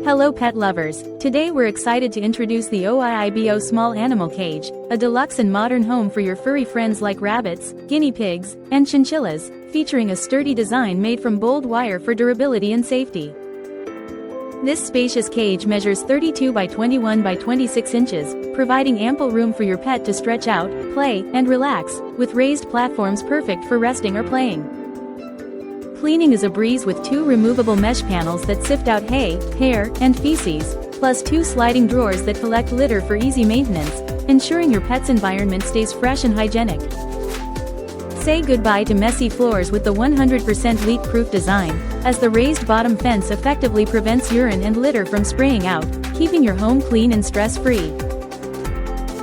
Hello pet lovers, today we're excited to introduce the OIIBO Small Animal Cage, a deluxe and modern home for your furry friends like rabbits, guinea pigs, and chinchillas, featuring a sturdy design made from bold wire for durability and safety. This spacious cage measures 32 by 21 by 26 inches, providing ample room for your pet to stretch out, play, and relax, with raised platforms perfect for resting or playing. Cleaning is a breeze with 2 removable mesh panels that sift out hay, hair, and feces, plus 2 sliding drawers that collect litter for easy maintenance, ensuring your pet's environment stays fresh and hygienic. Say goodbye to messy floors with the 100% leak-proof design, as the raised bottom fence effectively prevents urine and litter from spraying out, keeping your home clean and stress-free.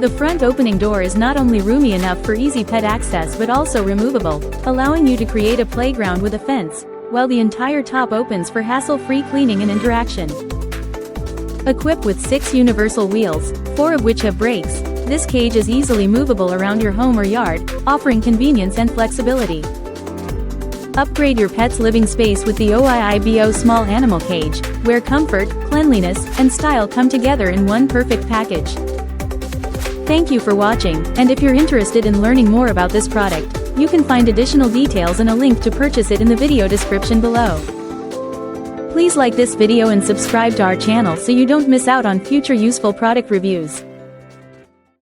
The front opening door is not only roomy enough for easy pet access but also removable, allowing you to create a playground with a fence, while the entire top opens for hassle-free cleaning and interaction. Equipped with 6 universal wheels, 4 of which have brakes, this cage is easily movable around your home or yard, offering convenience and flexibility. Upgrade your pet's living space with the OIIBO Small Animal Cage, where comfort, cleanliness, and style come together in one perfect package. Thank you for watching, and if you're interested in learning more about this product, you can find additional details and a link to purchase it in the video description below. Please like this video and subscribe to our channel so you don't miss out on future useful product reviews.